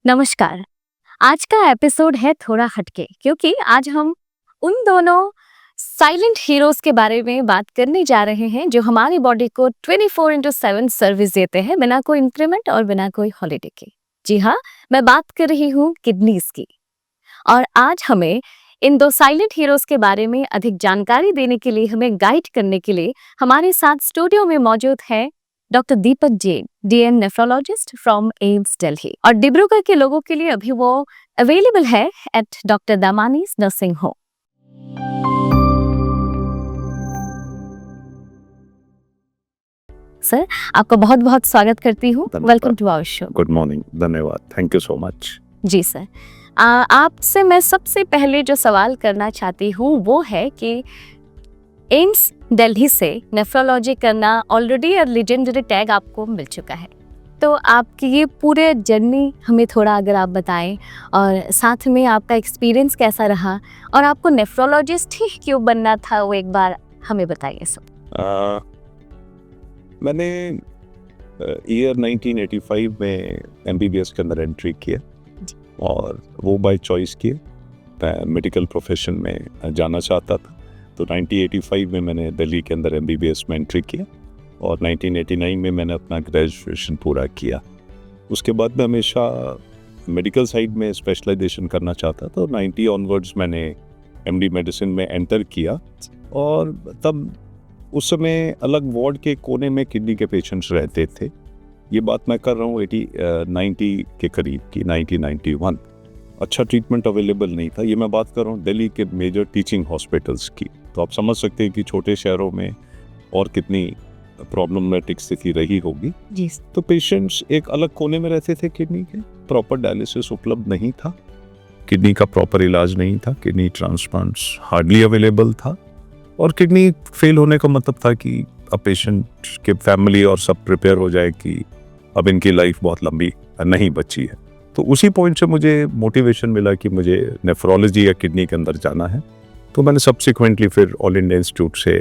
नमस्कार। आज का एपिसोड है थोड़ा हटके क्योंकि आज हम उन दोनों साइलेंट हीरोज के बारे में बात करने जा रहे हैं जो हमारी बॉडी को 24/7 सर्विस देते हैं बिना कोई इंक्रीमेंट और बिना कोई हॉलिडे के। जी हाँ, मैं बात कर रही हूँ किडनीज की। और आज हमें इन दो साइलेंट हीरोज के बारे में अधिक जानकारी देने के लिए, हमें गाइड करने के लिए हमारे साथ स्टूडियो में मौजूद है doctor Deepak Jain, DM nephrologist from AIIMS Delhi. और डिब्रूगढ़ के लोगों के लिए अभी वो अवेलेबल है at doctor Damani's nursing home. Sir, आपका बहुत बहुत स्वागत करती हूँ। Welcome to our show. Good morning, धन्यवाद, थैंक यू सो मच। जी सर, आपसे मैं सबसे पहले जो सवाल करना चाहती हूँ वो है कि एम्स दिल्ली से नेफ्रोलॉजी करना ऑलरेडी लेजेंडरी टैग आपको मिल चुका है, तो आपकी ये पूरे जर्नी हमें थोड़ा अगर आप बताएं और साथ में आपका एक्सपीरियंस कैसा रहा और आपको नेफ्रोलॉजिस्ट ही क्यों बनना था वो एक बार हमें बताइए सब। मैंने ईयर 1985 में एमबीबीएस के अंदर एंट्री किया और वो बाय चॉइस किए। मैं मेडिकल प्रोफेशन में जाना चाहता था, तो 1985 में मैंने दिल्ली के अंदर एमबीबीएस में एंट्री किया और 1989 में मैंने अपना ग्रेजुएशन पूरा किया। उसके बाद मैं हमेशा मेडिकल साइड में स्पेशलाइजेशन करना चाहता था। 90 ऑनवर्ड्स मैंने एमडी मेडिसिन में एंटर किया और तब उस समय अलग वार्ड के कोने में किडनी के पेशेंट्स रहते थे। ये बात मैं कर रहा हूँ 90 के करीब की, 1991। अच्छा ट्रीटमेंट अवेलेबल नहीं था। ये मैं बात कर रहा हूँ दिल्ली के मेजर टीचिंग हॉस्पिटल्स की। तो आप समझ सकते हैं कि छोटे शहरों में और कितनी प्रॉब्लमेटिक स्थिति रही होगी। जी। तो पेशेंट्स एक अलग कोने में रहते थे किडनी के। प्रॉपर डायलिसिस उपलब्ध नहीं था, किडनी का प्रॉपर इलाज नहीं था, किडनी ट्रांसप्लांट्स हार्डली अवेलेबल था और किडनी फेल होने का मतलब था कि अब पेशेंट के फैमिली और सब प्रिपेयर हो जाए कि अब इनकी लाइफ बहुत लंबी नहीं बची है। तो उसी पॉइंट से मुझे मोटिवेशन मिला कि मुझे नेफ्रोलॉजी या किडनी के अंदर जाना है। तो मैंने सब्सिक्वेंटली फिर ऑल इंडिया इंस्टीट्यूट से,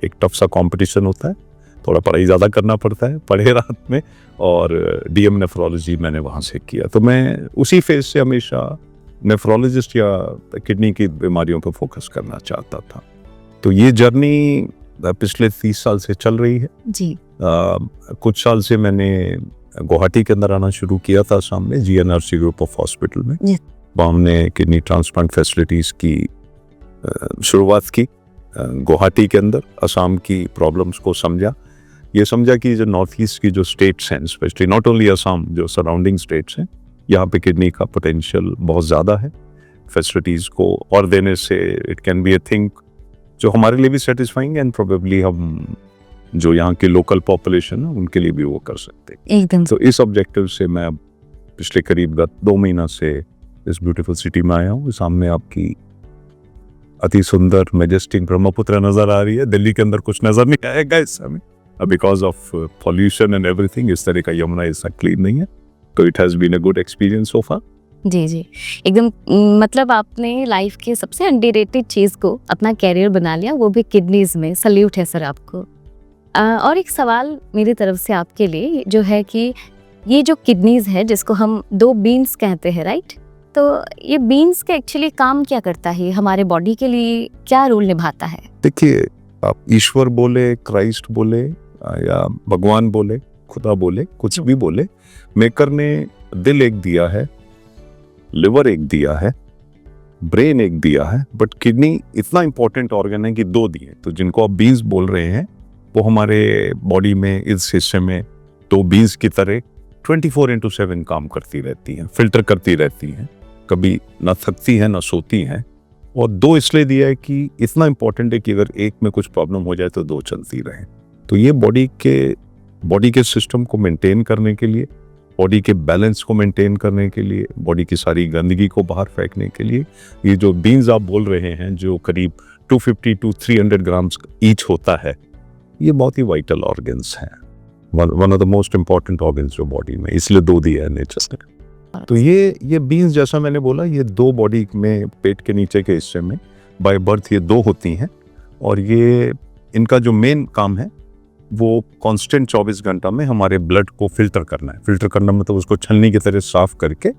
एक टफ सा कंपटीशन होता है, थोड़ा पढ़ाई ज़्यादा करना पड़ता है, पढ़े रात में, और डीएम नेफ्रोलॉजी मैंने वहाँ से किया। तो मैं उसी फेज से हमेशा नेफ्रोलॉजिस्ट या किडनी की बीमारियों पर फोकस करना चाहता था। तो ये जर्नी पिछले 30 साल से चल रही है। जी। कुछ साल से मैंने गुवाहाटी के अंदर आना शुरू किया था, असम में जीएनआरसी ग्रुप ऑफ हॉस्पिटल में। वहाँ हमने किडनी ट्रांसप्लांट फैसिलिटीज़ की शुरुआत की। गुवाहाटी के अंदर असम की प्रॉब्लम्स को समझा, ये समझा कि जो नॉर्थ ईस्ट की जो स्टेट्स हैं, स्पेशली नॉट ओनली असम, जो सराउंडिंग स्टेट्स हैं, यहाँ पे किडनी का पोटेंशियल बहुत ज़्यादा है। फैसिलिटीज़ को और देने से it can be a thing जो हमारे लिए भी सेटिस्फाइंग एंड प्रोबेबली हम जो यहाँ की लोकल पॉपुलेशन है उनके लिए भी वो कर सकते हैं एकदम। तो इस ऑब्जेक्टिव से मैं अब पिछले करीब 2 महीना से इस ब्यूटीफुल सिटी में आया हूँ। सामने आपकी अति सुंदर मैजेस्टिक ब्रह्मपुत्र नजर आ रही है। दिल्ली के अंदर कुछ नजर नहीं आएगा इस समय because of pollution and everything. इस तरह का यमुना ऐसा क्लीन नहीं है। तो it has been a good experience so far. जी जी, एकदम। मतलब आपने लाइफ के सबसे अंडररेटेड चीज़ को अपना कैरियर बना लिया, वो भी किडनीज में। सल्यूट है सर आपको। और एक सवाल मेरी तरफ से आपके लिए जो है कि ये जो किडनीज है जिसको हम 2 बीन्स कहते हैं, राइट? तो ये बीन्स का एक्चुअली काम क्या करता है, हमारे बॉडी के लिए क्या रोल निभाता है? देखिए, आप ईश्वर बोले, क्राइस्ट बोले या भगवान बोले, खुदा बोले, कुछ भी बोले, मेकर ने दिल एक दिया है, लिवर एक दिया है, ब्रेन एक दिया है, बट किडनी इतना इंपॉर्टेंट ऑर्गन है कि 2 दिए। तो जिनको आप बीन्स बोल रहे हैं वो हमारे बॉडी में इस हिस्से में 2 बीन्स की तरह 24/7 काम करती रहती हैं, फिल्टर करती रहती हैं, कभी ना थकती हैं ना सोती हैं। और 2 इसलिए दिया है कि इतना इंपॉर्टेंट है कि अगर एक में कुछ प्रॉब्लम हो जाए तो 2 चलती रहें। तो ये बॉडी के सिस्टम को मेंटेन करने के लिए, बॉडी के बैलेंस को मेंटेन करने के लिए, बॉडी की सारी गंदगी को बाहर फेंकने के लिए, ये जो बीन्स आप बोल रहे हैं जो करीब 250 to 300 ग्राम्स ईच होता है, ये बहुत ही वाइटल ऑर्गन्स हैं, one of the most important organs जो बॉडी में, इसलिए 2 दिया है नेचर ने। तो ये बीन्स, जैसा मैंने बोला, ये 2 बॉडी में, पेट के नीचे के हिस्से में बाय बर्थ ये 2 होती हैं और ये इनका जो मेन काम है वो कांस्टेंट 24 घंटा में हमारे ब्लड को फिल्टर करना है। फिल्टर करना मतलब उसको छलनी की तरह साफ करके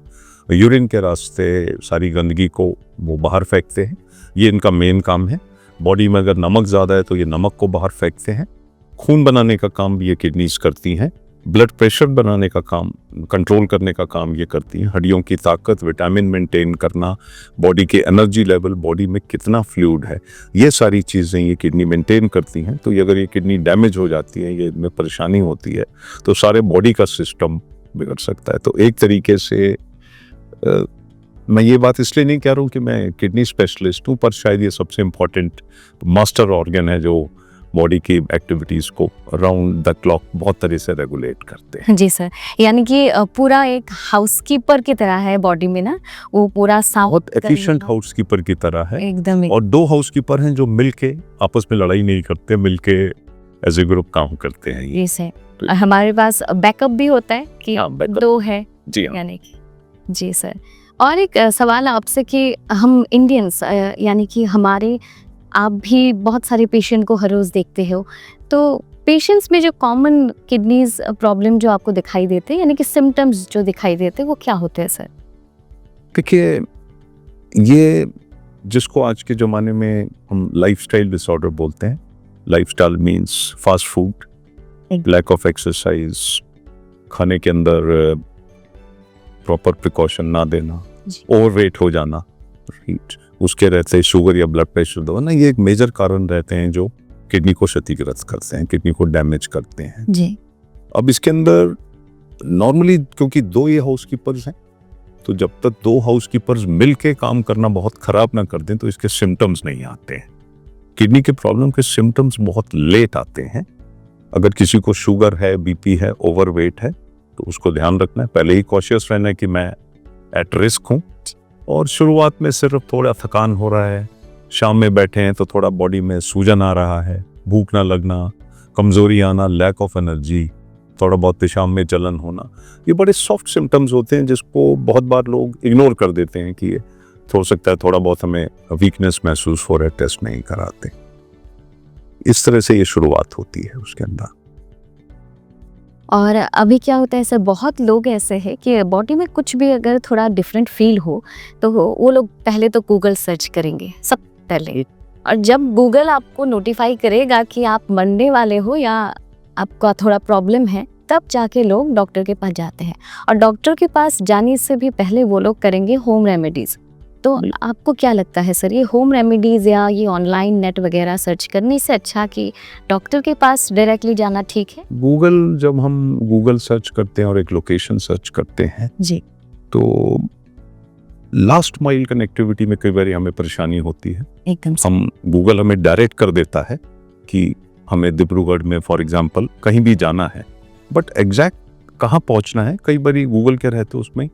यूरिन के रास्ते सारी गंदगी को वो बाहर फेंकते हैं, ये इनका मेन काम है। बॉडी में अगर नमक ज़्यादा है तो ये नमक को बाहर फेंकते हैं। खून बनाने का काम भी ये किडनीज करती हैं। ब्लड प्रेशर बनाने का काम, कंट्रोल करने का काम ये करती हैं। हड्डियों की ताकत, विटामिन मेंटेन करना, बॉडी के एनर्जी लेवल, बॉडी में कितना फ्लूइड है, ये सारी चीज़ें ये किडनी मेंटेन करती हैं। तो ये अगर ये किडनी डैमेज हो जाती है, ये इनमें परेशानी होती है, तो सारे बॉडी का सिस्टम बिगड़ सकता है। तो एक तरीके से मैं ये बात इसलिए नहीं कह रहा हूँ कि मैं किडनी स्पेशलिस्ट हूँ, पर शायद ये सबसे इम्पॉर्टेंट मास्टर ऑर्गन है जो बॉडी की एक्टिविटीज़ को राउंड द क्लॉक बहुत तरह से रेगुलेट करते हैं। जी सर, यानी कि पूरा एक हाउसकीपर की तरह है बॉडी में ना, वो पूरा साफ बहुत करने एफिशिएंट का। हाउसकीपर की तरह है। एकदम और 2 हाउसकीपर हैं जो मिलके आपस में लड़ाई नहीं करते, मिलके एज ए ग्रुप काम करते हैं ये। जी सर, हमारे पास बैकअप भी होता है कि हाँ, backup। 2 है, जी हाँ। यानी कि जी सर। और एक सवाल आपसे कि हम इंडियंस यानी कि हमारे, आप भी बहुत सारे पेशेंट को हर रोज़ देखते हो, तो पेशेंट्स में जो कॉमन किडनीज प्रॉब्लम जो आपको दिखाई देते हैं, यानी कि सिम्टम्स जो दिखाई देते हैं, वो क्या होते हैं सर? देखिए, ये जिसको आज के ज़माने में हम लाइफस्टाइल डिसऑर्डर बोलते हैं। Lifestyle means fast food, lack of exercise, खाने के अंदर प्रॉपर प्रिकॉशन ना देना, ओवरवेट हो जाना, राइट, उसके रहते शुगर या ब्लड प्रेशर दबाना, ये एक मेजर कारण रहते हैं जो किडनी को क्षतिग्रस्त करते हैं, किडनी को डैमेज करते हैं। जी। अब इसके अंदर नॉर्मली क्योंकि 2 ये हाउसकीपर्स हैं, तो जब तक 2 हाउसकीपर्स मिलके काम करना बहुत खराब ना कर दें तो इसके सिम्टम्स नहीं आते हैं। किडनी के प्रॉब्लम के सिम्टम्स बहुत लेट आते हैं। अगर किसी को शुगर है, बीपी है, ओवरवेट है, तो उसको ध्यान रखना है, पहले ही कॉशियस रहना है कि मैं एट रिस्क हूँ। और शुरुआत में सिर्फ थोड़ा थकान हो रहा है, शाम में बैठे हैं तो थोड़ा बॉडी में सूजन आ रहा है, भूख ना लगना, कमज़ोरी आना, लैक ऑफ एनर्जी, थोड़ा बहुत पेशाब में जलन होना, ये बड़े सॉफ्ट सिम्टम्स होते हैं जिसको बहुत बार लोग इग्नोर कर देते हैं कि ये हो सकता है थोड़ा बहुत हमें वीकनेस महसूस हो रहा है, टेस्ट नहीं कराते। इस तरह से ये शुरुआत होती है उसके अंदर। और अभी क्या होता है सर, बहुत लोग ऐसे हैं कि बॉडी में कुछ भी अगर थोड़ा डिफरेंट फील हो तो वो लोग पहले तो गूगल सर्च करेंगे सब पहले, और जब गूगल आपको नोटिफाई करेगा कि आप मरने वाले हो या आपका थोड़ा प्रॉब्लम है, तब जाके लोग डॉक्टर के पास जाते हैं। और डॉक्टर के पास जाने से भी पहले वो लोग करेंगे होम रेमेडीज़। तो आपको क्या लगता है सर, ये होम रेमेडीज़ या ये ऑनलाइन नेट वगैरह सर्च करने से अच्छा कि डॉक्टर के पास डायरेक्टली जाना ठीक है? गूगल, जब हम गूगल सर्च करते हैं और एक लोकेशन सर्च करते हैं जी, तो लास्ट माइल कनेक्टिविटी में कई बार हमें परेशानी होती है। एकदम सही। हम गूगल हमें डायरेक्ट कर देता है कि हमें डिब्रूगढ़ में फॉर एग्जांपल कहीं भी जाना है, बट एग्जैक्ट कहाँ पहुँचना है कई बार गूगल के रहते उसमें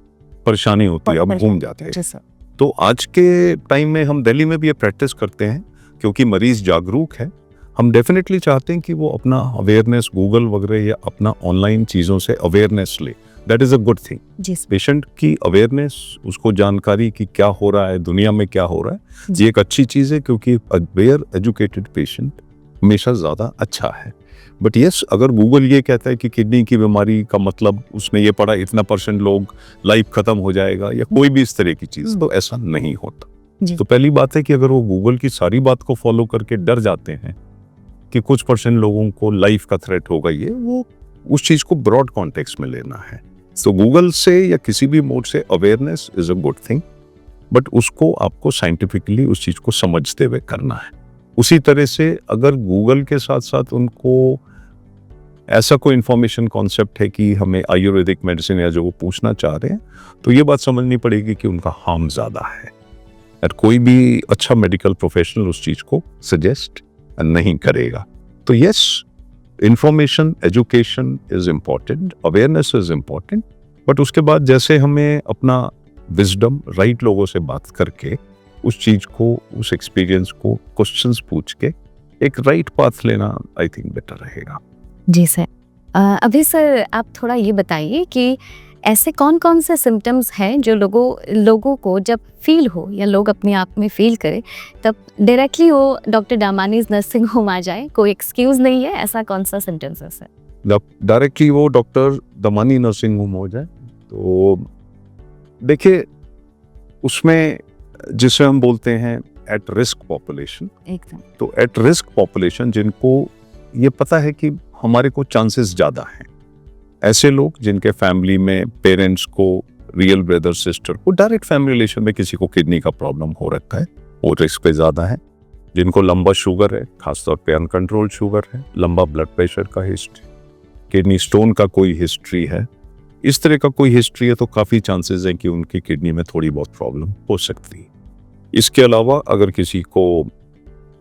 परेशानी होती है, अब घूम जाते हैं। तो आज के टाइम में हम दिल्ली में भी ये प्रैक्टिस करते हैं क्योंकि मरीज जागरूक है। हम डेफिनेटली चाहते हैं कि वो अपना अवेयरनेस गूगल वगैरह या अपना ऑनलाइन चीज़ों से अवेयरनेस ले। That is a good thing. Patient की अवेयरनेस, उसको जानकारी कि क्या हो रहा है दुनिया में, क्या हो रहा है, ये एक अच्छी चीज़ है क्योंकि अवेयर एजुकेटेड पेशेंट हमेशा ज़्यादा अच्छा है। बट यस, अगर गूगल ये कहता है कि किडनी की बीमारी का मतलब उसने ये पढ़ा इतना % लोग लाइफ खत्म हो जाएगा या कोई भी इस तरह की चीज़, तो ऐसा नहीं होता। तो पहली बात है कि अगर वो गूगल की सारी बात को फॉलो करके डर जाते हैं कि कुछ % लोगों को लाइफ का थ्रेट होगा, ये वो उस चीज़ को ब्रॉड कॉन्टेक्स्ट में लेना है। तो गूगल से या किसी भी मोड से awareness is a good thing, but उसको आपको साइंटिफिकली उस चीज़ को समझते हुए करना है। उसी तरह से अगर गूगल के साथ साथ उनको ऐसा कोई इंफॉर्मेशन कॉन्सेप्ट है कि हमें आयुर्वेदिक मेडिसिन या जो वो पूछना चाह रहे हैं, तो ये बात समझनी पड़ेगी कि उनका हार्म ज़्यादा है और कोई भी अच्छा मेडिकल प्रोफेशनल उस चीज़ को सजेस्ट नहीं करेगा। तो yes, information, education is important, awareness is important, but उसके बाद जैसे हमें अपना विजडम राइट लोगों से बात करके उस चीज़ को, उस एक्सपीरियंस को क्वेश्चंस पूछ के एक राइट पाथ लेना आई थिंक बेटर रहेगा। जी सर। अभी सर आप थोड़ा ये बताइए कि ऐसे कौन कौन से सिम्टम्स हैं जो लोगों को जब फील हो या लोग अपने आप में फील करें तब डायरेक्टली वो डॉक्टर दामानीज नर्सिंग होम आ जाए, कोई एक्सक्यूज नहीं है, ऐसा कौन सा सिम्टम्स है सर? डायरेक्टली वो डॉक्टर दामानी नर्सिंग होम हो जाए तो देखिए, उसमें जिसे हम बोलते हैं एट रिस्क पॉपुलेशन, एकदम तो एट रिस्क पॉपुलेशन जिनको ये पता है कि हमारे को चांसेस ज़्यादा हैं, ऐसे लोग जिनके फैमिली में पेरेंट्स को, रियल ब्रदर सिस्टर को, डायरेक्ट फैमिली रिलेशन में किसी को किडनी का प्रॉब्लम हो रखा है, वो रिस्क पे ज़्यादा है। जिनको लंबा शुगर है, खासतौर पे अनकंट्रोल्ड शुगर है, लंबा ब्लड प्रेशर का हिस्ट्री, किडनी स्टोन का कोई हिस्ट्री है, इस तरह का कोई हिस्ट्री है, तो काफ़ी चांसेस हैं कि उनकी किडनी में थोड़ी बहुत प्रॉब्लम हो सकती है। इसके अलावा अगर किसी को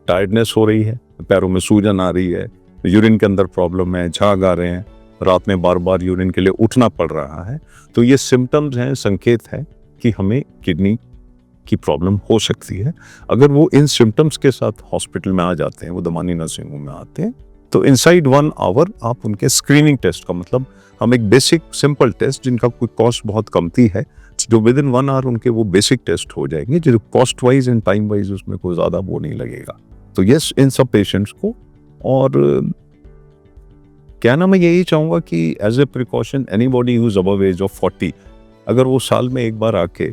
टायर्डनेस हो रही है, पैरों में सूजन आ रही है, यूरिन के अंदर प्रॉब्लम है, झाग आ रहे हैं, रात में बार बार यूरिन के लिए उठना पड़ रहा है, तो ये सिम्टम्स हैं, संकेत है कि हमें किडनी की प्रॉब्लम हो सकती है। अगर वो इन सिम्टम्स के साथ हॉस्पिटल में आ जाते हैं, वो दमानी नर्सिंग होम में आते हैं, तो इनसाइड 1 आवर आप उनके स्क्रीनिंग टेस्ट का, मतलब हम एक बेसिक सिंपल टेस्ट जिनका कोई कॉस्ट बहुत कमती है, जो विद इन 1 आवर उनके वो बेसिक टेस्ट हो जाएंगे, जो cost wise and time wise उसमें कोई ज़्यादा वो नहीं लगेगा। तो यस, इन सब पेशेंट्स को, और कहना मैं यही चाहूँगा कि as a precaution anybody who is above age of 40, अगर वो साल में एक बार आके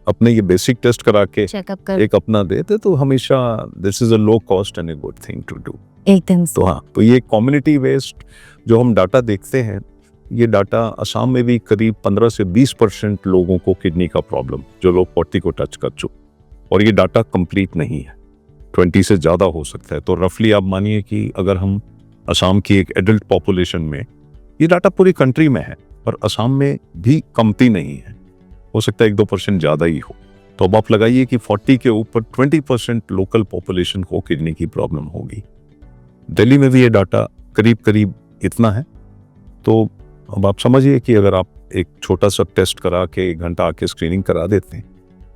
अपने ये बेसिक टेस्ट करा के चेकअप कर एक अपना देते, तो हमेशा this is a low cost and a good thing to do. एकदम तो हाँ, तो ये कम्युनिटी वेस्ट जो हम डाटा देखते हैं, ये डाटा असम में भी करीब 15 से 20% लोगों को किडनी का प्रॉब्लम, जो लोग 40 को टच कर चुके, और ये डाटा कंप्लीट नहीं है, 20 से ज़्यादा हो सकता है। तो रफली आप मानिए कि अगर हम असम की एक एडल्ट पॉपुलेशन में, ये डाटा पूरी कंट्री में है, पर असम में भी कमती नहीं है, हो सकता है 1-2% ज़्यादा ही हो। तो अब आप लगाइए कि 40 के ऊपर 20% लोकल पॉपुलेशन को किडनी की प्रॉब्लम होगी। दिल्ली में भी ये डाटा करीब करीब इतना है। तो अब आप समझिए कि अगर आप एक छोटा सा टेस्ट करा के 1 घंटा आके स्क्रीनिंग करा देते हैं,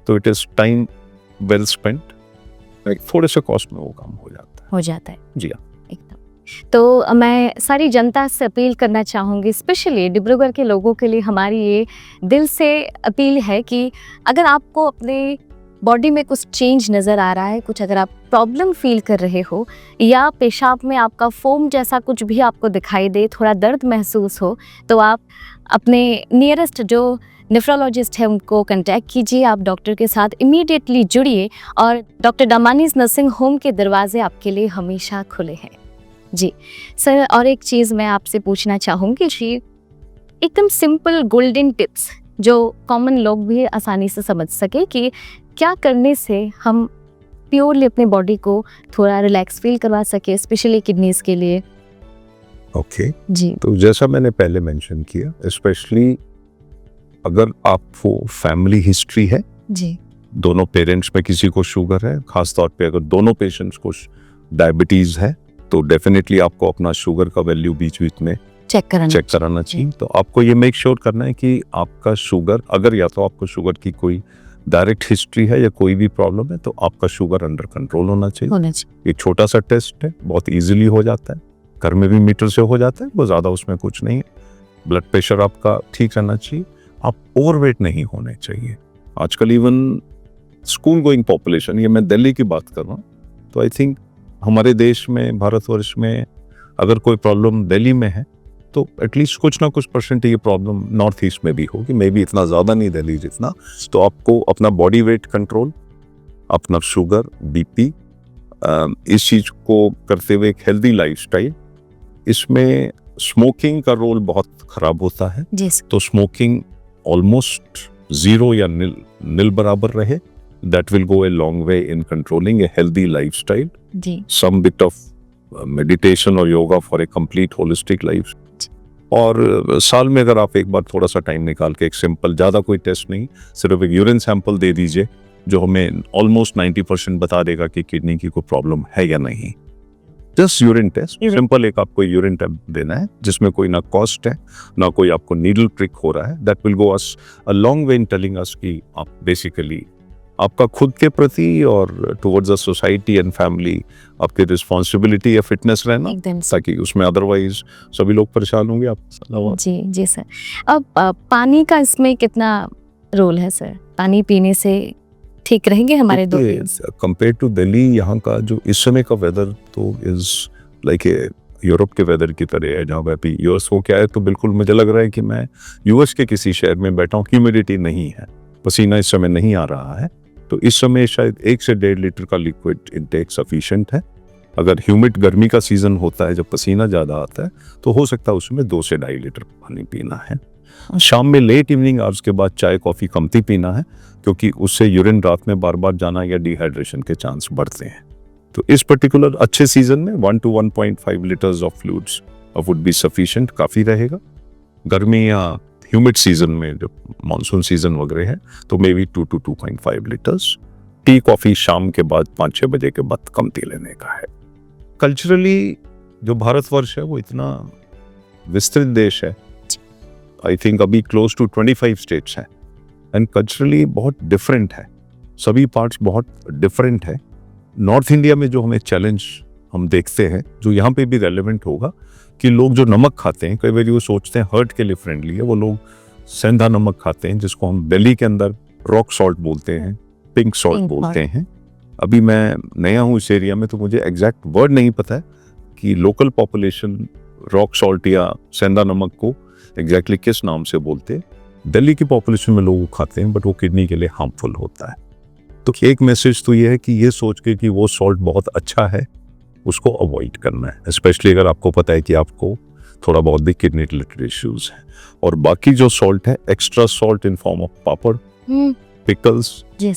तो it is time well spent, थोड़े से कॉस्ट में वो काम हो जाता है। हो जाता है जी हाँ। एकदम। तो मैं सारी जनता से अपील करना चाहूँगी, स्पेशली डिब्रूगढ़ के लोगों के लिए हमारी ये दिल से अपील है कि अगर आपको अपने बॉडी में कुछ चेंज नज़र आ रहा है, कुछ अगर आप प्रॉब्लम फील कर रहे हो, या पेशाब में आपका फोम जैसा कुछ भी आपको दिखाई दे, थोड़ा दर्द महसूस हो, तो आप अपने नियरेस्ट जो नेफ्रोलॉजिस्ट है उनको कांटेक्ट कीजिए, आप डॉक्टर के साथ इमीडिएटली जुड़िए, और डॉक्टर दामानीज नर्सिंग होम के दरवाजे आपके लिए हमेशा खुले हैं। जी सर, और एक चीज़ मैं आपसे पूछना चाहूँगी जी, एकदम सिंपल गोल्डन टिप्स जो कॉमन लोग भी आसानी से समझ सके कि क्या करने से हम प्योरली अपने बॉडी को थोड़ा रिलैक्स फील करवा सके, स्पेशली किडनीज के लिए। ओके, जी तो जैसा मैंने पहले मेंशन किया, स्पेशली अगर आपको फैमिली हिस्ट्री है, जी दोनों पेरेंट्स में किसी को शुगर है, खास तौर पे अगर दोनों पेशेंट्स को डायबिटीज है, तो डेफिनेटली आपको अपना शुगर का वैल्यू बीच बीच में चेक कराना चाहिए। तो आपको ये मेक श्योर करना है कि आपका शुगर, अगर या तो आपको शुगर की कोई डायरेक्ट हिस्ट्री है या कोई भी प्रॉब्लम है, तो आपका शुगर अंडर कंट्रोल होना चाहिए। ये छोटा सा टेस्ट है, बहुत इजीली हो जाता है, घर में भी मीटर से हो जाता है, वो ज़्यादा उसमें कुछ नहीं है। ब्लड प्रेशर आपका ठीक रहना चाहिए, आप ओवरवेट नहीं होने चाहिए। आजकल इवन स्कूल गोइंग पॉपुलेशन, ये मैं दिल्ली की बात कर रहा हूँ, तो आई थिंक हमारे देश में, भारतवर्ष में, अगर कोई प्रॉब्लम दिल्ली में है, तो एटलीस्ट कुछ ना कुछ % ये प्रॉब्लम नॉर्थ ईस्ट में भी होगी, मे भी इतना ज़्यादा नहीं दिल्ली जितना। तो आपको अपना बॉडी वेट कंट्रोल, अपना शुगर, बीपी, इस चीज़ को करते हुए एक हेल्दी लाइफस्टाइल, इसमें स्मोकिंग का रोल बहुत ख़राब होता है। तो स्मोकिंग ऑलमोस्ट 0 या नील बराबर रहे, that will go a long way in controlling a healthy lifestyle. Some bit of meditation और yoga for a complete holistic life. और साल में अगर आप एक बार थोड़ा सा टाइम निकाल के एक सिंपल, ज़्यादा कोई टेस्ट नहीं, सिर्फ एक यूरिन सैंपल दे दीजिए, जो हमें ऑलमोस्ट 90% बता देगा कि किडनी की कोई प्रॉब्लम है या नहीं। जस्ट यूरिन टेस्ट, सिंपल एक आपको यूरिन टेस्ट देना है, जिसमें कोई ना कॉस्ट है, ना कोई आपको नीडल प्रिक हो रहा है। That will go us a long way in telling us कि आप बेसिकली आपका खुद के प्रति और towards the society and family आपकी रिस्पॉन्सिबिलिटी या फिटनेस रहना, ताकि उसमें अदरवाइज सभी लोग परेशान होंगे आप। जी सर। अब पानी का इसमें कितना रोल है सर? पानी पीने से ठीक रहेंगे हमारे कंपेयर टू दिल्ली, यहाँ का जो इस समय का वेदर तो इज लाइक ए यूरोप के वेदर की तरह है, जहाँ पे यूएस हो क्या है, तो बिल्कुल मुझे लग रहा है कि मैं यूएस के किसी शहर में बैठा हूँ। ह्यूमिडिटी नहीं है, पसीना इस समय नहीं आ रहा है, तो इस समय शायद 1 से 1.5 लीटर का लिक्विड इनटेक सफिशिएंट है। अगर ह्यूमिड गर्मी का सीजन होता है, जब पसीना ज़्यादा आता है, तो हो सकता है उसमें 2 से 2.5 लीटर पानी पीना है। शाम में लेट इवनिंग आवर्स के बाद चाय कॉफ़ी कमती पीना है, क्योंकि उससे यूरिन रात में बार बार जाना या डिहाइड्रेशन के चांस बढ़ते हैं। तो इस पर्टिकुलर अच्छे सीजन में 1 to 1.5 litres of fluids would be sufficient, काफ़ी रहेगा। गर्मी या ह्यूमिड सीजन में, जब मानसून सीजन वगैरह है, तो may be 2 to 2.5 litres. Tea coffee शाम के बाद 5-6 बजे के बाद कमती लेने का है। कल्चरली जो भारतवर्ष है वो इतना विस्तृत देश है, आई थिंक अभी क्लोज टू 25 स्टेट्स हैं, एंड कल्चरली बहुत डिफरेंट है, सभी पार्ट्स बहुत डिफरेंट है। नॉर्थ इंडिया में जो हमें चैलेंज हम देखते हैं, जो यहाँ पे भी रेलेवेंट होगा, कि लोग जो नमक खाते हैं, कई बार वो सोचते हैं हर्ट के लिए फ्रेंडली है, वो लोग सेंधा नमक खाते हैं, जिसको हम दिल्ली के अंदर रॉक सॉल्ट बोलते हैं, पिंक सॉल्ट बोलते हैं। अभी मैं नया हूँ इस एरिया में, तो मुझे एग्जैक्ट वर्ड नहीं पता है कि लोकल पॉपुलेशन रॉक सॉल्ट या सेंधा नमक को एग्जैक्टली किस नाम से बोलते हैं। दिल्ली की पॉपुलेशन में लोग खाते हैं, बट वो किडनी के लिए हार्मफुल होता है। तो एक मैसेज तो ये है कि ये सोच के कि वो सॉल्ट बहुत अच्छा है, उसको अवॉइड करना है, स्पेशली अगर आपको पता है कि आपको थोड़ा बहुत भी किडनी रिलेटेड इश्यूज हैं। और बाकी जो सॉल्ट है, extra salt in form of papad, pickles,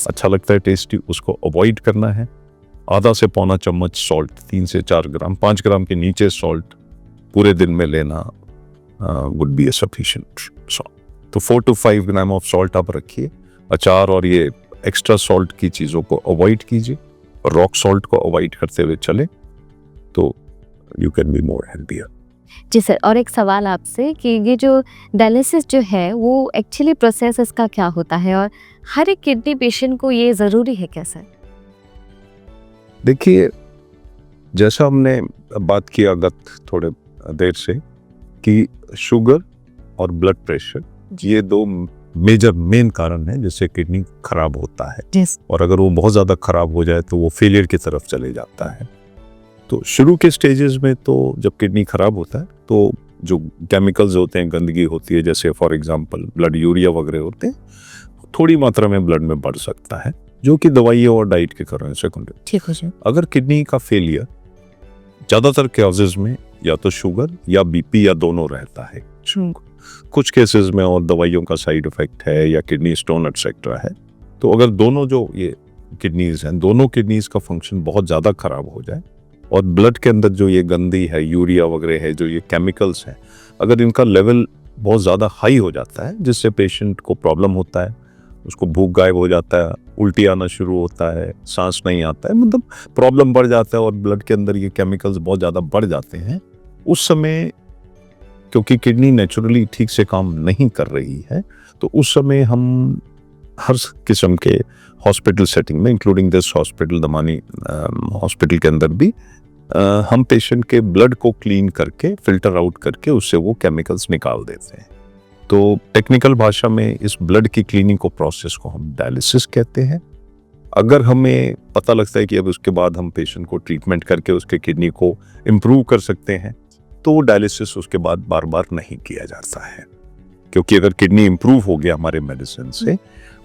अच्छा लगता है टेस्टी, उसको अवॉइड करना है। आधा से पौना चम्मच सॉल्ट, 3 से 4 ग्राम, 5 ग्राम के नीचे सॉल्ट पूरे दिन में लेना would be A sufficient salt. तो 4 to 5 ग्राम ऑफ सॉल्ट आप रखिए। अचार और ये एक्स्ट्रा सॉल्ट की चीज़ों को अवॉइड कीजिए, और रॉक सॉल्ट को अवॉइड करते हुए चले, तो you can be more healthier. जी सर, और एक सवाल आपसे कि ये जो डायलिसिस जो है वो एक्चुअली प्रोसेस इसका क्या होता है, और हर एक किडनी पेशेंट को ये ज़रूरी है क्या सर? देखिए, जैसा हमने बात किया गत थोड़े देर से, कि शुगर और ब्लड प्रेशर ये 2 मेजर मेन कारण है जिससे किडनी खराब होता है। और अगर वो बहुत ज़्यादा खराब हो जाए तो वो फेलियर की तरफ चले जाता है। तो शुरू के स्टेजेस में तो जब किडनी खराब होता है, तो जो केमिकल्स होते हैं, गंदगी होती है, जैसे फॉर एग्जांपल ब्लड यूरिया वगैरह होते हैं, थोड़ी मात्रा में ब्लड में बढ़ सकता है, जो कि दवाइयों और डाइट के कारण सेकेंडरी। ठीक हो जाए। अगर किडनी का फेलियर ज़्यादातर केसेस में या तो शुगर या बीपी या दोनों रहता है, कुछ केसेस में और दवाइयों का साइड इफेक्ट है या किडनी स्टोन एक्सेट्रा है। तो अगर दोनों जो ये किडनीज हैं, दोनों किडनीज का फंक्शन बहुत ज़्यादा खराब हो जाए, और ब्लड के अंदर जो ये गंदी है, यूरिया वगैरह है, जो ये केमिकल्स हैं, अगर इनका लेवल बहुत ज़्यादा हाई हो जाता है, जिससे पेशेंट को प्रॉब्लम होता है, उसको भूख गायब हो जाता है, उल्टी आना शुरू होता है, सांस नहीं आता है, मतलब प्रॉब्लम बढ़ जाता है, और ब्लड के अंदर ये केमिकल्स बहुत ज़्यादा बढ़ जाते हैं, उस समय क्योंकि किडनी नेचुरली ठीक से काम नहीं कर रही है, तो उस समय हम हर किस्म के हॉस्पिटल सेटिंग में, including this hospital, Damani hospital के अंदर भी, हम पेशेंट के ब्लड को क्लीन करके, फिल्टर आउट करके, उससे वो केमिकल्स निकाल देते हैं। तो टेक्निकल भाषा में इस ब्लड की क्लीनिंग को, प्रोसेस को हम डायलिसिस कहते हैं। अगर हमें पता लगता है कि अब उसके बाद हम पेशेंट को ट्रीटमेंट करके उसके किडनी को इम्प्रूव कर सकते हैं, तो डायलिसिस उसके बाद बार बार नहीं किया जाता है, क्योंकि अगर किडनी इम्प्रूव हो गया हमारे मेडिसिन से,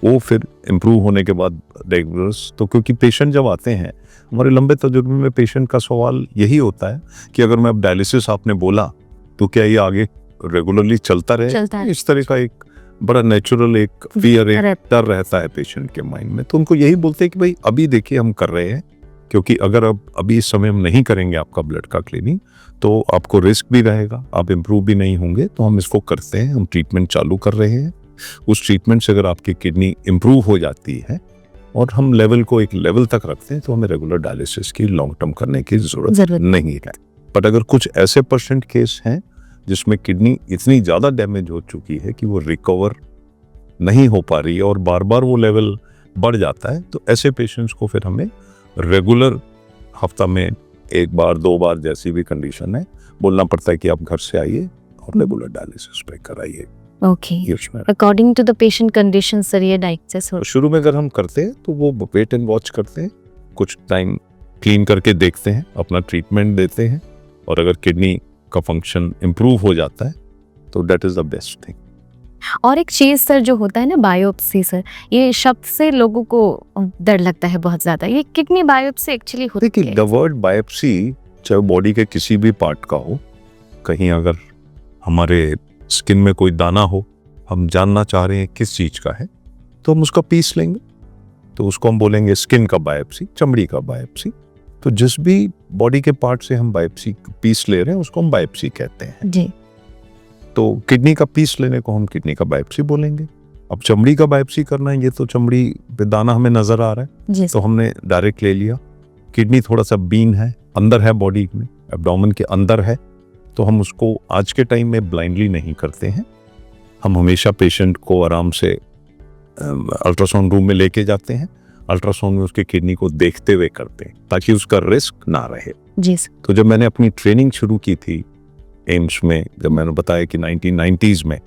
वो फिर इम्प्रूव होने के बाद रेगुलर्स, तो क्योंकि पेशेंट जब आते हैं, हमारे लंबे तजुर्बे में पेशेंट का सवाल यही होता है कि अगर मैं अब डायलिसिस आपने बोला, तो क्या ये आगे रेगुलरली चलता रहे? इस तरह का एक बड़ा नेचुरल एक फियर, एक डर रहता है पेशेंट के माइंड में। तो उनको यही बोलते हैं कि भाई अभी देखिए हम कर रहे हैं, क्योंकि अगर अब अभी इस समय हम नहीं करेंगे आपका ब्लड का क्लीनिंग, तो आपको रिस्क भी रहेगा, आप इम्प्रूव भी नहीं होंगे। तो हम इसको करते हैं, हम ट्रीटमेंट चालू कर रहे हैं। उस ट्रीटमेंट से अगर आपकी किडनी इम्प्रूव हो जाती है और हम लेवल को एक लेवल तक रखते हैं, तो हमें रेगुलर डायलिसिस की लॉन्ग टर्म करने की जरूरत नहीं है। बट अगर कुछ ऐसे % केस हैं जिसमें किडनी इतनी ज़्यादा डैमेज हो चुकी है कि वो रिकवर नहीं हो पा रही है और बार बार वो लेवल बढ़ जाता है, तो ऐसे पेशेंट्स को फिर हमें रेगुलर हफ्ता में 1 बार 2 बार, जैसी भी कंडीशन है, बोलना पड़ता है कि आप घर से आइए और रेगुलर डायलिसिस पे कराइए। Okay, according to the patient condition sir ये डायलिसिस हो। शुरू में अगर हम करते हैं तो वो वेट एंड वॉच करते हैं, कुछ टाइम क्लीन करके देखते हैं, अपना ट्रीटमेंट देते हैं, और अगर किडनी का फंक्शन इम्प्रूव हो जाता है तो that is the best thing. और एक चीज सर जो होता है ना बायोप्सी सर, ये शब्द से लोगों को डर लगता है बहुत ज्यादा। ये किडनी बायोप्सी एक्चुअली होती देखिए, है? द वर्ड बायोप्सी चाहे बॉडी के किसी भी पार्ट का हो, कहीं अगर हमारे स्किन में कोई दाना हो, हम जानना चाह रहे हैं किस चीज़ का है, तो हम उसका पीस लेंगे, तो उसको हम बोलेंगे स्किन का बायोप्सी, चमड़ी का बायोप्सी। तो जिस भी बॉडी के पार्ट से हम बायोप्सी पीस ले रहे हैं उसको हम बायोप्सी कहते हैं। जी तो किडनी का पीस लेने को हम किडनी का बायोप्सी बोलेंगे। अब चमड़ी का बायोप्सी करना है, ये तो चमड़ी पे दाना हमें नजर आ रहा है जी तो हमने डायरेक्ट ले लिया। किडनी थोड़ा सा बीन है, अंदर है बॉडी में, एब्डोमेन के अंदर है, तो हम उसको आज के टाइम में ब्लाइंडली नहीं करते हैं। हम हमेशा पेशेंट को आराम से अल्ट्रासाउंड रूम में लेके जाते हैं, अल्ट्रासाउंड में उसके किडनी को देखते हुए करते हैं ताकि उसका रिस्क ना रहे। जी सर। तो जब मैंने अपनी ट्रेनिंग शुरू की थी एम्स में, जब मैंने बताया कि 1990s में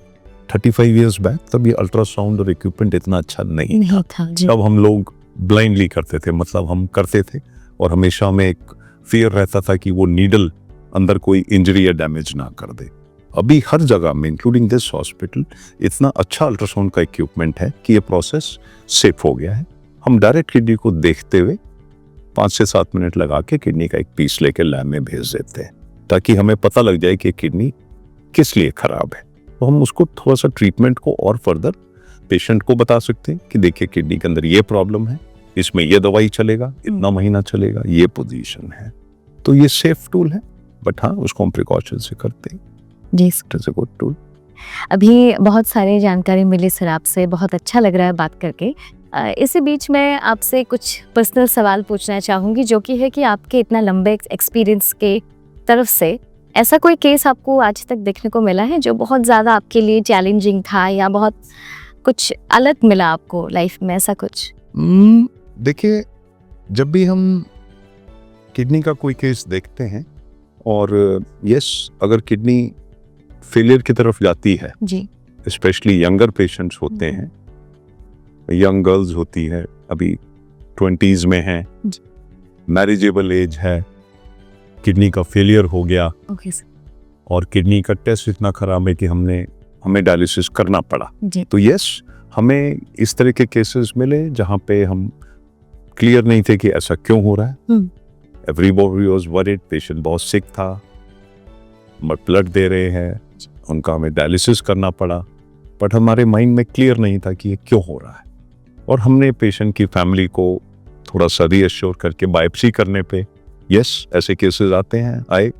35 इयर्स बैक, तब ये अल्ट्रासाउंड और इक्विपमेंट इतना अच्छा नहीं था। जी तब हम लोग ब्लाइंडली करते थे, मतलब हम करते थे और हमेशा में एक फियर रहता था कि वो नीडल अंदर कोई इंजरी या डैमेज ना कर दे। अभी हर जगह में इंक्लूडिंग दिस हॉस्पिटल इतना अच्छा अल्ट्रासाउंड का इक्विपमेंट है कि ये प्रोसेस सेफ हो गया है। हम डायरेक्ट किडनी को देखते हुए 5 से 7 मिनट लगा के किडनी का एक पीस लेके लैब में भेज देते हैं ताकि हमें पता लग जाए कि किडनी किस लिए खराब है। तो हम उसको थोड़ा सा ट्रीटमेंट को और फर्दर पेशेंट को बता सकते हैं कि देखिए किडनी के अंदर ये प्रॉब्लम है, इसमें ये दवाई चलेगा, इतना महीना चलेगा, ये पोजीशन है। तो ये सेफ टूल है, बट हाँ उसको हम प्रिकॉशन से करते हैं। जी sir. It is a good tool. अभी बहुत सारी जानकारी मिली सर आपसे, बहुत अच्छा लग रहा है बात करके। इसी बीच मैं आपसे कुछ पर्सनल सवाल पूछना चाहूँगी, जो कि है कि आपके इतना लंबे एक्सपीरियंस के तरफ से ऐसा कोई केस आपको आज तक देखने को मिला है जो बहुत ज़्यादा आपके लिए चैलेंजिंग था या बहुत कुछ अलग मिला आपको लाइफ में, ऐसा कुछ? देखिए, जब भी हम किडनी का कोई केस देखते हैं और यस अगर किडनी फेलियर की तरफ जाती है, जी स्पेशली यंगर पेशेंट्स होते हैं, यंग गर्ल्स होती है, अभी 20s में है, मैरिजेबल एज है, किडनी का फेलियर हो गया ओके सर। और किडनी का टेस्ट इतना खराब है कि हमें डायलिसिस करना पड़ा। जी तो यस हमें इस तरह के केसेस मिले जहाँ पे हम क्लियर नहीं थे कि ऐसा क्यों हो रहा है। एवरीबॉडी वाज वरीड, पेशेंट बहुत सिक था, ब्लड दे रहे हैं, उनका हमें डायलिसिस करना पड़ा, बट हमारे माइंड में क्लियर नहीं था कि ये क्यों हो रहा है। और हमने पेशेंट की फैमिली को थोड़ा सा रीअश्योर करके बायोप्सी करने पे, यस ऐसे केसेस आए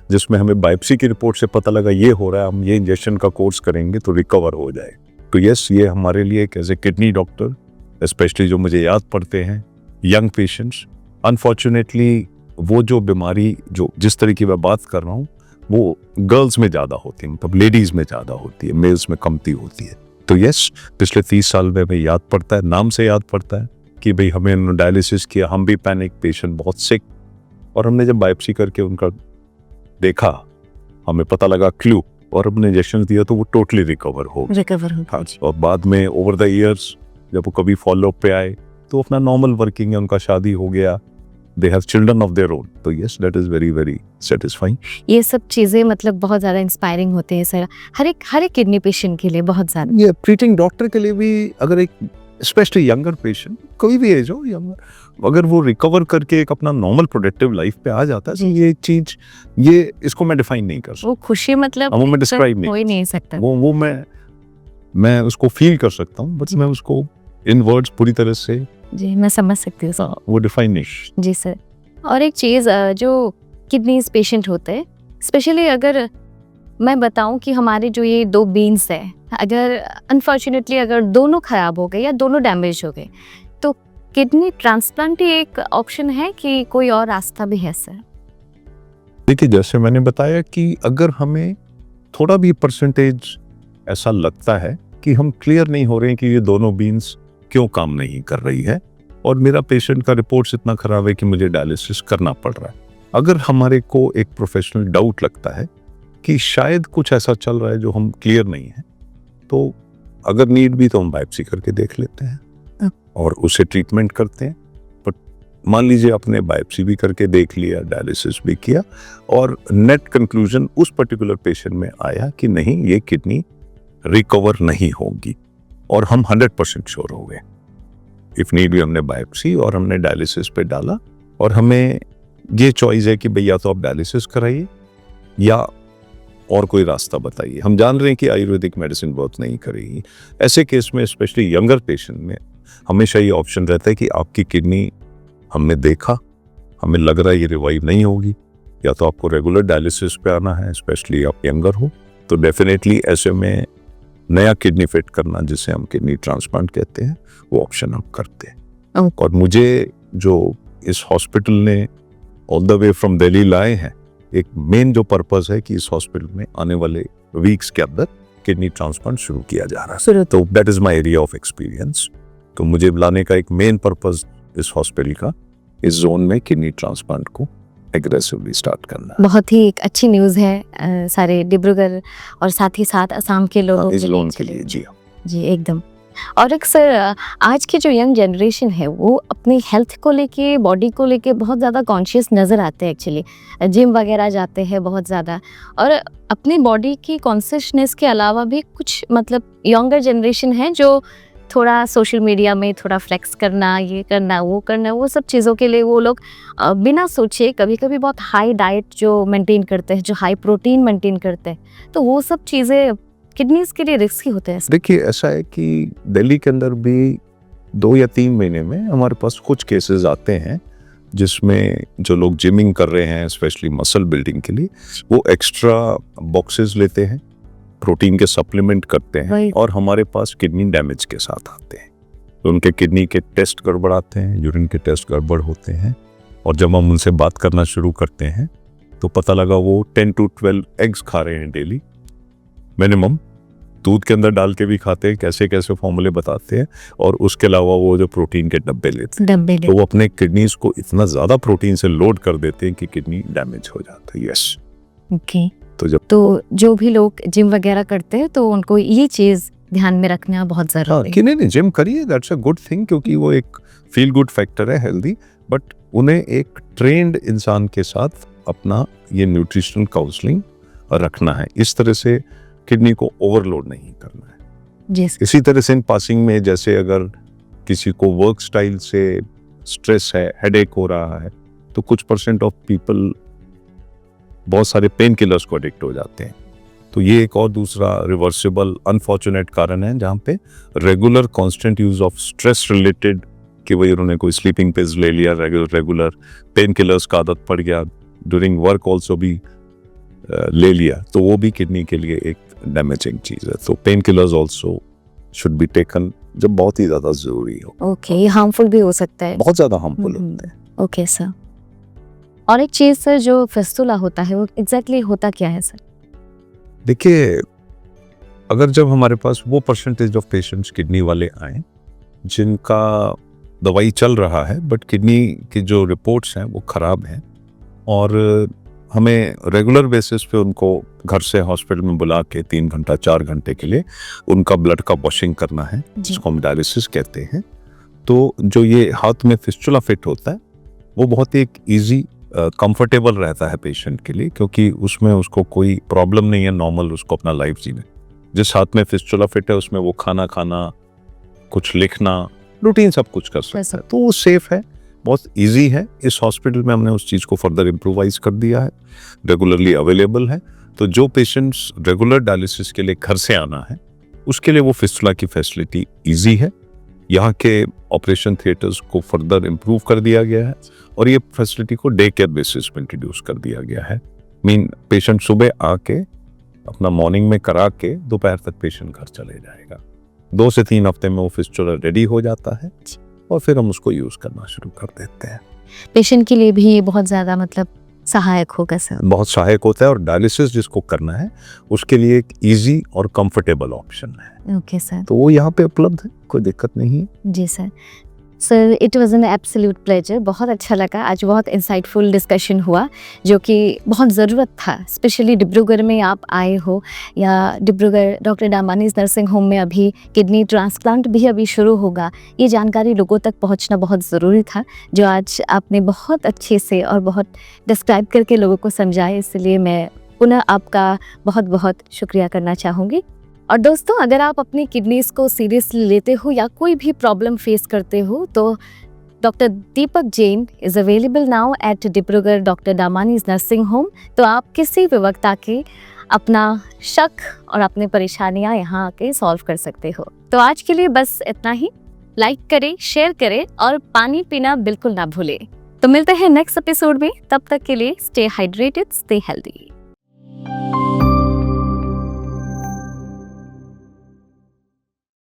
जिसमें हमें बायोप्सी की रिपोर्ट से पता लगा ये हो रहा है, हम ये इंजेक्शन का कोर्स करेंगे तो रिकवर हो जाए। तो यस ये हमारे लिए एक as a kidney doctor specially जो मुझे याद पड़ते हैं यंग पेशेंट्स, अनफॉर्चुनेटली वो जो बीमारी जो जिस तरह की मैं बात कर रहा हूँ वो गर्ल्स में ज़्यादा होती है, मतलब लेडीज़ में ज़्यादा होती है, मेल्स में कमती होती है। तो यस पिछले 30 साल में भाई याद पड़ता है, नाम से याद पड़ता है कि भाई हमें डायलिसिस किया, हम भी पैनिक, पेशेंट बहुत सिक, और हमने जब बायोप्सी करके उनका देखा हमें पता लगा क्लू और हमने इंजेक्शन दिया तो वो टोटली रिकवर हो गया। हाँ, और बाद में ओवर द इयर्स जब वो कभी फॉलोअप पे आए तो अपना नॉर्मल वर्किंग है, उनका शादी हो गया, they have children of their own. तो yes that is very very satisfying. ये सब चीज़ें मतलब बहुत ज़्यादा इंस्पायरिंग होते हैं सर, हर एक किडनी पेशेंट के लिए बहुत ज़्यादा। ये ट्रीटिंग डॉक्टर के लिए भी, अगर एक स्पेशली यंगर पेशेंट कोई भी एज हो यंगर, अगर वो रिकवर करके एक अपना नॉर्मल प्रोडक्टिव लाइफ पे आ जाता है तो ये चीज, ये इसको मैं डिफाइन नहीं कर सकता। वो खुशी मतलब वो मैं डिस्क्राइब नहीं हो ही नहीं सकता। वो मैं उसको फील कर सकता हूँ, बट मैं उसको इन वर्ड्स पूरी तरह से जी मैं समझ सकती हूँ सर। वो डिफाइन नहीं। जी सर। और एक चीज़ जो किडनीज पेशेंट होते हैं, स्पेशली अगर मैं बताऊं कि हमारे जो ये 2 बीन्स है, अगर अनफॉर्चुनेटली अगर दोनों खराब हो गए या दोनों डैमेज हो गए तो किडनी ट्रांसप्लांट ही एक ऑप्शन है कि कोई और रास्ता भी है सर? देखिए जैसे मैंने बताया कि अगर हमें थोड़ा भी परसेंटेज ऐसा लगता है कि हम क्लियर नहीं हो रहे हैं कि ये दोनों बीन्स क्यों काम नहीं कर रही है और मेरा पेशेंट का रिपोर्ट्स इतना खराब है कि मुझे डायलिसिस करना पड़ रहा है, अगर हमारे को एक प्रोफेशनल डाउट लगता है कि शायद कुछ ऐसा चल रहा है जो हम क्लियर नहीं है, तो अगर नीड भी तो हम बायोप्सी करके देख लेते हैं और उसे ट्रीटमेंट करते हैं। बट मान लीजिए आपने बायोप्सी भी करके देख लिया, डायलिसिस भी किया, और नेट कंक्लूजन उस पर्टिकुलर पेशेंट में आया कि नहीं, ये किडनी रिकवर नहीं होगी, और हम 100% श्योर हो गए। इफ नीड भी हमने बायोप्सी और हमने डायलिसिस पे डाला, और हमें ये चॉइस है कि भैया तो आप डायलिसिस कराइए या और कोई रास्ता बताइए। हम जान रहे हैं कि आयुर्वेदिक मेडिसिन वर्क नहीं करेगी। ऐसे केस में स्पेशली यंगर पेशेंट में हमेशा ये ऑप्शन रहता है कि आपकी किडनी हमने देखा, हमें लग रहा है ये रिवाइव नहीं होगी, या तो आपको रेगुलर डायलिसिस पे आना है, स्पेशली आप यंगर हो तो डेफिनेटली ऐसे में नया किडनी फिट करना, जिसे हम किडनी ट्रांसप्लांट कहते हैं, वो ऑप्शन हम करते हैं। और मुझे जो इस हॉस्पिटल ने all the way from Delhi लाए हैं, एक मेन जो पर्पस है कि इस हॉस्पिटल में आने वाले वीक्स के अंदर किडनी ट्रांसप्लांट शुरू किया जा रहा है। तो that is my area of experience. तो मुझे लाने का एक मेन पर्पस इस हॉस्पिटल का इस जोन में किडनी ट्रांसप्लांट को एग्रेसिवली स्टार्ट करना है। बहुत ही एक अच्छी न्यूज़ है सारे डिब्रूगढ़ और साथ ही साथ असम के लोगों इस लोन के लिए। जी जी एकदम। और एक सर, आज की जो यंग जनरेशन है वो अपनी हेल्थ को लेके, बॉडी को लेके बहुत ज़्यादा कॉन्शियस नज़र आते हैं। एक्चुअली जिम वगैरह जाते हैं बहुत ज़्यादा, और अपनी बॉडी की कॉन्शियसनेस के अलावा भी कुछ मतलब यंगर जनरेशन है जो थोड़ा सोशल मीडिया में थोड़ा फ्लेक्स करना, ये करना, वो सब चीज़ों के लिए वो लोग बिना सोचे कभी कभी बहुत हाई डाइट जो मेंटेन करते हैं, जो हाई प्रोटीन मेंटेन करते हैं, तो वो सब चीज़ें किडनीज के लिए रिस्की होते हैं। देखिए, ऐसा है कि दिल्ली के अंदर भी 2 या 3 महीने में हमारे पास कुछ केसेस आते हैं जिसमें जो लोग जिमिंग कर रहे हैं, स्पेशली मसल बिल्डिंग के लिए, वो एक्स्ट्रा बॉक्सेस लेते हैं, प्रोटीन के सप्लीमेंट करते हैं, और हमारे पास किडनी डैमेज के साथ आते हैं। तो उनके किडनी के टेस्ट गड़बड़ाते हैं, यूरिन के टेस्ट गड़बड़ होते हैं, और जब हम उनसे बात करना शुरू करते हैं तो पता लगा वो 10 to 12 एग्स खा रहे हैं डेली मिनिमम, दूध के अंदर डाल के भी खाते हैं, कैसे कैसे फॉर्मूले बताते हैं, और उसके अलावा वो जो प्रोटीन के डब्बे लेते हैं, तो वो अपने किडनीज को इतना ज़्यादा प्रोटीन से लोड कर देते हैं कि किडनी डैमेज हो जाता है। Yes, okay. तो जो भी लोग जिम वगैरह करते हैं तो उनको ये चीज़ ध्यान में रखना बहुत ज़रूरी है कि नहीं जिम करिए, दैट्स अ गुड थिंग, क्योंकि वो एक फील गुड फैक्टर है हेल्दी, बट उन्हें एक ट्रेंड इंसान के साथ अपना ये न्यूट्रिशनल काउंसलिंग रखना है। इस तरह से किडनी को ओवरलोड नहीं करना है। इसी तरह से इन पासिंग में, जैसे अगर किसी को वर्क स्टाइल से स्ट्रेस है, हेडेक हो रहा है, तो कुछ % ऑफ पीपल बहुत सारे पेन किलर्स को एडिक्ट हो जाते हैं। तो ये एक और दूसरा रिवर्सिबल अनफॉर्चुनेट कारण है, जहाँ पे regular constant use of stress related, कि वही उन्होंने कोई स्लीपिंग पिल्स ले लिया, रेगुलर पेन किलर्स का आदत पड़ गया, ड्यूरिंग वर्क ऑल्सो भी ले लिया, तो वो भी किडनी के लिए एक डैमेजिंग चीज़ है। तो pain killers also should be taken जब बहुत ही ज़्यादा ज़रूरी हो। ओके, ये हार्मफुल भी हो सकता है, बहुत ज़्यादा हार्मफुल होते हैं। Okay sir. और एक चीज़ सर, जो फिस्टुला होता है वो एग्जैक्टली होता क्या है सर? देखिए, अगर जब हमारे पास वो % ऑफ पेशेंट्स किडनी वाले आए जिनका दवाई चल रहा है, बट किडनी की जो रिपोर्ट्स हैं वो ख़राब हैं, और हमें रेगुलर बेसिस पे उनको घर से हॉस्पिटल में बुला के 3 घंटा 4 घंटे के लिए उनका ब्लड का वॉशिंग करना है, जिसको हम डायलिसिस कहते हैं, तो जो ये हाथ में फिस्टुला फिट होता है वो बहुत ही एक ईजी कंफर्टेबल रहता है पेशेंट के लिए, क्योंकि उसमें उसको कोई प्रॉब्लम नहीं है, नॉर्मल उसको अपना लाइफ जीने। जिस हाथ में फिस्टुला फिट है उसमें वो खाना खाना, कुछ लिखना, रूटीन सब कुछ कर सकता है, तो वो सेफ है, बहुत इजी है। इस हॉस्पिटल में हमने उस चीज़ को फर्दर इम्प्रोवाइज कर दिया है, रेगुलरली अवेलेबल है। तो जो पेशेंट्स रेगुलर डायलिसिस के लिए घर से आना है, उसके लिए वो फिस्टुला की फैसिलिटी इजी है। यहाँ के ऑपरेशन थिएटर्स को फर्दर इम्प्रूव कर दिया गया है, और ये फैसिलिटी को डे केयर बेसिस पे इंट्रोड्यूस कर दिया गया है। पेशेंट सुबह आके अपना मॉर्निंग में करा के दोपहर तक पेशेंट घर चले जाएगा। 2 से 3 हफ्ते में वो फिस्टुला रेडी हो जाता है, और फिर हम उसको यूज करना शुरू कर देते हैं। पेशेंट के लिए भी ये बहुत ज़्यादा मतलब सहायक होगा सर? बहुत सहायक होता है, और डायलिसिस जिसको करना है उसके लिए एक इजी और कंफर्टेबल ऑप्शन है। Okay sir. तो वो यहाँ पे उपलब्ध है, कोई दिक्कत नहीं है। जी sir. Sir it was an absolute pleasure, बहुत अच्छा लगा। आज बहुत इंसाइटफुल डिस्कशन हुआ जो कि बहुत ज़रूरत था, स्पेशली डिब्रूगढ़ में आप आए हो या डिब्रूगढ़ डॉक्टर डामानीज नर्सिंग होम में अभी किडनी ट्रांसप्लांट भी अभी शुरू होगा। ये जानकारी लोगों तक पहुंचना बहुत ज़रूरी था, जो आज आपने बहुत अच्छे से और बहुत डिस्क्राइब करके लोगों को समझाया, इसलिए मैं पुनः आपका बहुत बहुत शुक्रिया करना चाहूँगी। और दोस्तों, अगर आप अपनी किडनीज को सीरियसली लेते हो या कोई भी प्रॉब्लम फेस करते हो तो doctor Deepak Jain is available now at Dibrugarh doctor Damani's nursing home. तो आप किसी भी वक्त आके अपना शक और अपनी परेशानियां यहाँ आके सॉल्व कर सकते हो। तो आज के लिए बस इतना ही। लाइक करें, शेयर करें और पानी पीना बिल्कुल ना भूलें। तो मिलते हैं नेक्स्ट एपिसोड में, तब तक के लिए स्टे हाइड्रेटेड, स्टे हेल्दी।